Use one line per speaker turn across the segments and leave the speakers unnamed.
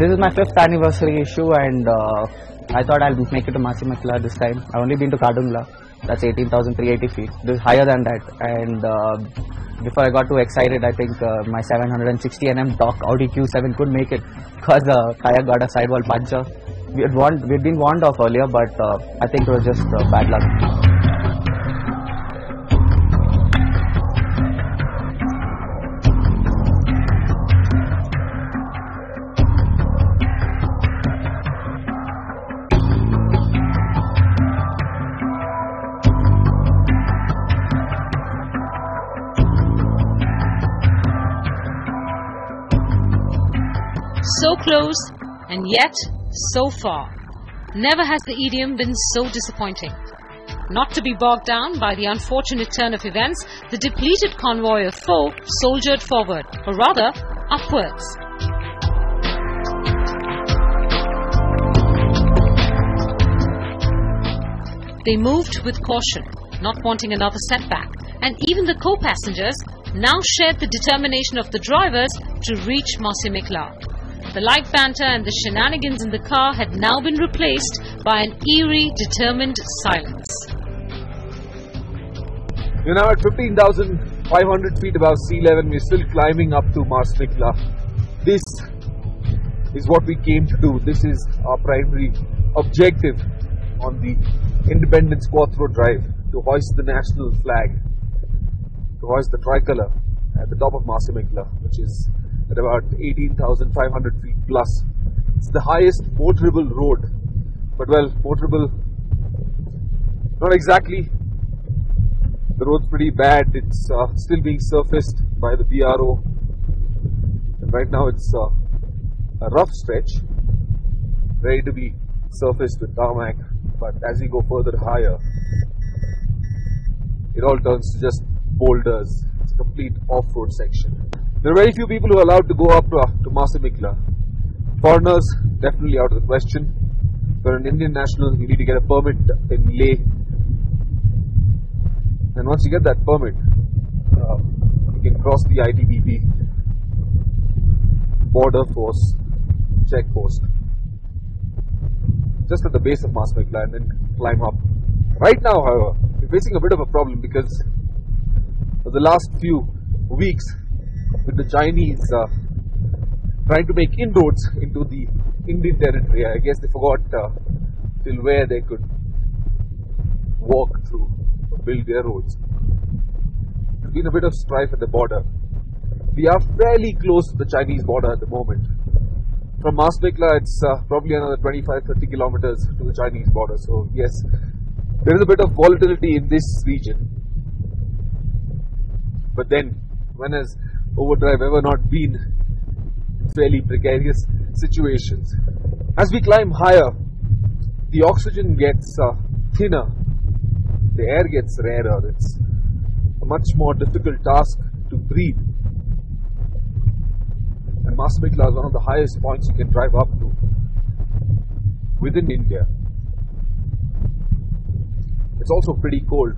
This is my 5th anniversary issue, and I thought I'll make it to Masimekla this time. I've only been to Kadungla. That's 18,380 feet. This is higher than that. And before I got too excited, I think my 760 Nm Doc Audi Q7 could make it because the kayak got a sidewall puncture. We'd been warned off earlier, but I think it was just bad luck.
So close and yet so far. Never has the idiom been so disappointing. Not to be bogged down by the unfortunate turn of events, the depleted convoy of foe soldiered forward, or rather, upwards. They moved with caution, not wanting another setback, and even the co-passengers now shared the determination of the drivers to reach Masimekla. The light banter and the shenanigans in the car had now been replaced by an eerie, determined silence.
We're now at 15,500 feet above sea level. We're still climbing up to Masimekla. This is what we came to do. This is our primary objective on the Independence Quattro drive, to hoist the national flag, to hoist the tricolor at the top of Masimekla, which is at about 18,500 feet plus. It's the highest motorable road, but well, motorable, not exactly. The road's pretty bad. It's still being surfaced by the BRO, and right now it's a rough stretch, ready to be surfaced with tarmac, but as we go further higher, it all turns to just boulders. It's a complete off-road section. There are very few people who are allowed to go up to Masimekla. Foreigners, definitely out of the question. For an Indian national, you need to get a permit in Leh. And once you get that permit, you can cross the ITBP border force checkpost just at the base of Masimekla and then climb up. Right now, however, we're facing a bit of a problem because for the last few weeks, with the Chinese trying to make inroads into the Indian territory, I guess they forgot till where they could walk through or build their roads. There's been a bit of strife at the border. We are fairly close to the Chinese border at the moment. From Masimekla, it's probably another 25-30 kilometers to the Chinese border. So yes, there is a bit of volatility in this region. But then, when has Overdrive ever not been in fairly precarious situations? As we climb higher, the oxygen gets thinner, the air gets rarer. It's a much more difficult task to breathe. And Masimekla is one of the highest points you can drive up to within India. It's also pretty cold.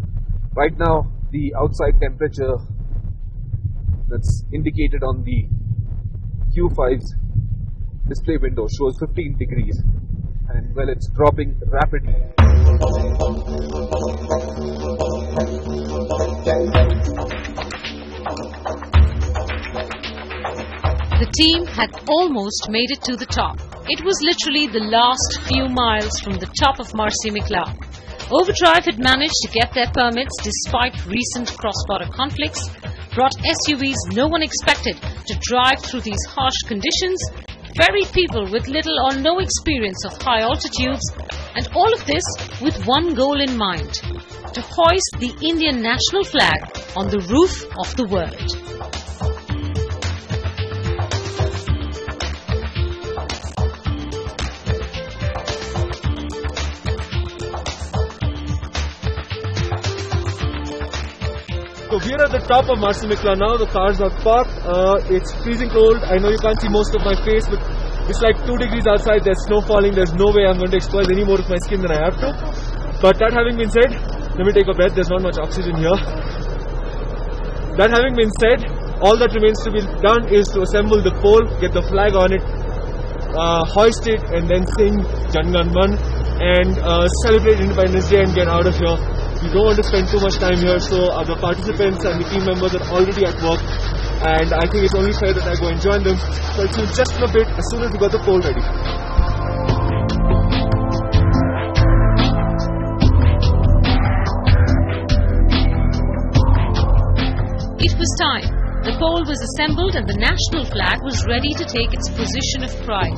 Right now, the outside temperature that's indicated on the Q5's display window shows 15 degrees, and well, it's dropping rapidly.
The team had almost made it to the top. It was literally the last few miles from the top of Masimekla. Overdrive had managed to get their permits despite recent cross-border conflicts, brought SUVs no one expected to drive through these harsh conditions, ferried people with little or no experience of high altitudes, and all of this with one goal in mind: to hoist the Indian national flag on the roof of the world.
So we are at the top of Masimekla now. The cars are parked. It's freezing cold. I know you can't see most of my face, but it's like 2 degrees outside. There's snow falling. There's no way I'm going to expose any more of my skin than I have to. But that having been said, let me take a breath. There's not much oxygen here. That having been said, all that remains to be done is to assemble the pole, get the flag on it, hoist it and then sing Jan Gan Man and celebrate Independence Day and get out of here. We don't want to spend too much time here, so the participants and the team members are already at work, and I think it's only fair that I go and join them. So I'll see you just in a bit as soon as we got the pole ready.
It was time. The pole was assembled and the national flag was ready to take its position of pride.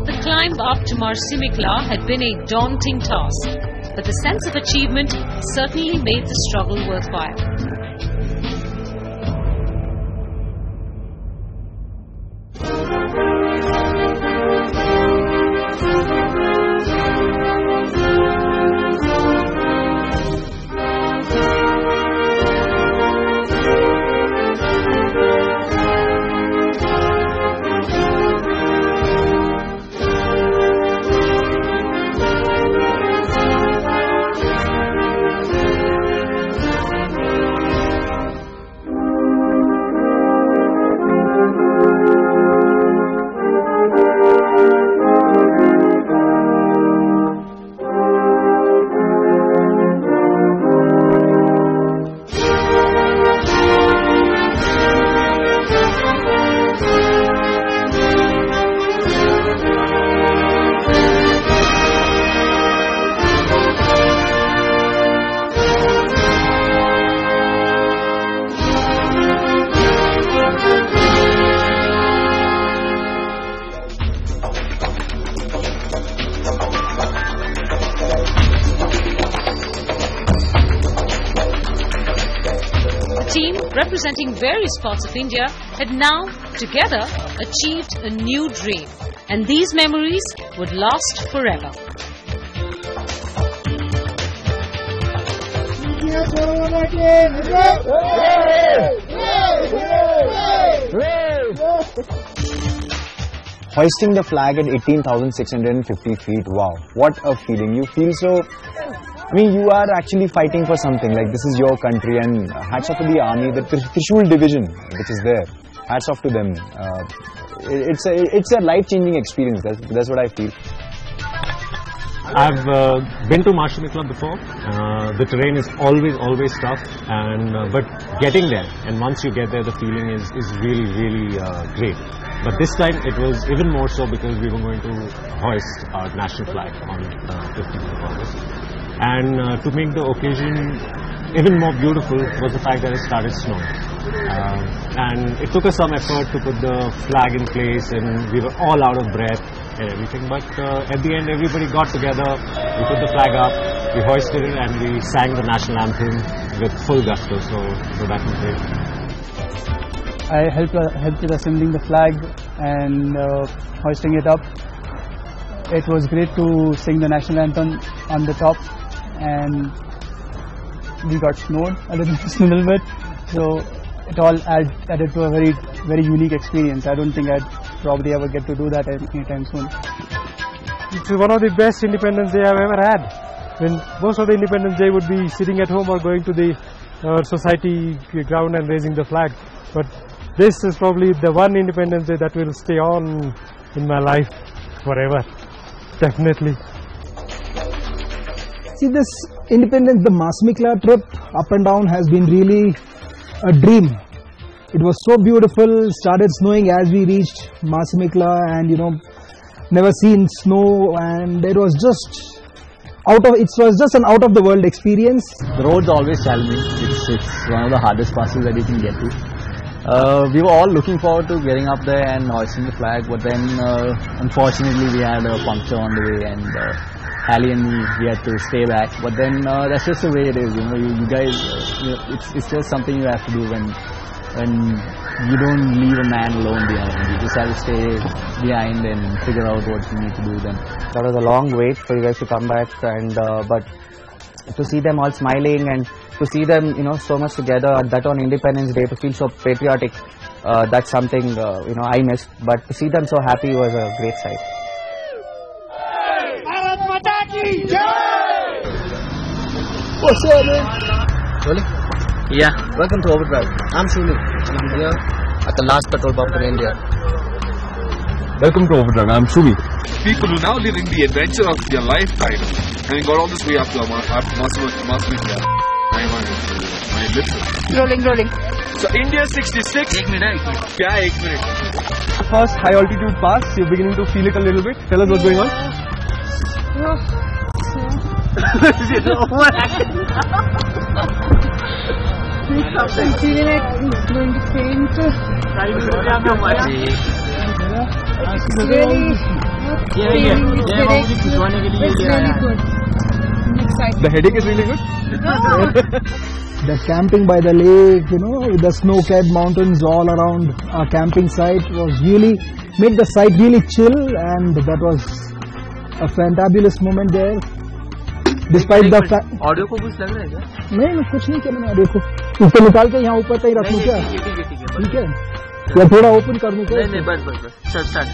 The climb up to Marsimikla had been a daunting task, but the sense of achievement certainly made the struggle worthwhile. Representing various parts of India had now, together, achieved a new dream. And these memories would last forever.
Hoisting the flag at 18,650 feet, wow, what a feeling. You feel so... I mean, you are actually fighting for something, like this is your country, and hats off to the army, the Trishul division which is there, hats off to them. It's a life-changing experience, that's what I feel.
I've been to Marsimikla before. The terrain is always tough, and but getting there, and once you get there, the feeling is really great. But this time it was even more so because we were going to hoist our national flag on 15th of August. And to make the occasion even more beautiful was the fact that it started snowing. And it took us some effort to put the flag in place, and we were all out of breath and everything. But at the end, everybody got together, we put the flag up, we hoisted it, and we sang the national anthem with full gusto. So that was great.
I helped with assembling the flag and hoisting it up. It was great to sing the national anthem on the top, and we got snowed a little bit, so it all added to a very unique experience. I don't think I'd probably ever get to do that anytime soon.
It's one of the best Independence Day I've ever had. When most of the Independence Day would be sitting at home or going to the society ground and raising the flag, but this is probably the one Independence Day that will stay on in my life forever, definitely.
See, this Independence, the Marsimikla trip up and down has been really a dream. It was so beautiful. Started snowing as we reached Marsimikla, and never seen snow, and it was just an out of the world experience.
The roads are always challenging. It's one of the hardest passes that you can get to. We were all looking forward to getting up there and hoisting the flag, but then unfortunately we had a puncture on the way, and Ali and me, we had to stay back. But then that's just the way it is, you guys, it's just something you have to do when you don't leave a man alone behind. You just have to stay behind and figure out what you need to do then. That was a long wait for you guys to come back, and but to see them all smiling and to see them so much together, that on Independence Day, to feel so patriotic, that's something I missed, but to see them so happy was a great sight.
What's up, man? Rolling? Yeah. Welcome to Overdrive. I'm Sulu. I'm here at the last petrol pump in India.
Welcome to Overdrive. I'm Shumi.
People who now living the adventure of their lifetime, having got all this way up to Mastermind. My lips.
Rolling.
So India 66.
1 minute.
क्या 1 minute?
First high altitude pass, you're beginning to feel it a little bit. Tell us what's going on.
I'm feeling like it's going to faint. It's really good. I'm excited.
The headache is really good.
The camping by the lake, with the snow-capped mountains all around our camping site was really made the site really chill, and that was a fantabulous moment there. Despite the fact,
audio को कुछ लग रहा है क्या?
नहीं कुछ नहीं किया मैंने ऑडियो को ऊपर निकाल के यहाँ ऊपर तक रखूँ क्या? ठीक है या थोड़ा ओपन कर दूँ क्या?
नहीं बस स्टार्ट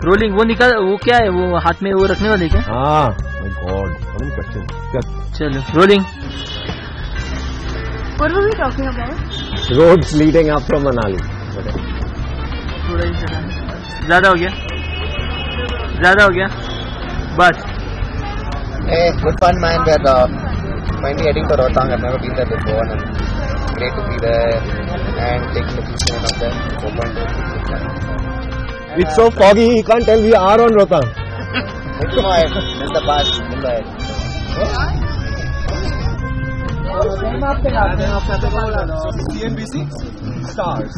रोलिंग वो निकाल वो क्या है वो हाथ में वो रखने वाले क्या?
हाँ माय गॉड
चलो rolling.
What were we talking about?
roads leading up from Manali.
थोड़ा ही चला ज्यादा हो गया बस.
Hey, good fun, man. We're finally heading to Rohtang. I've never been there before, and great to be there and taking the vision of them.
It's so foggy, you can't tell we are on Rohtang.
It's fine. It's the past.
CNBC stars.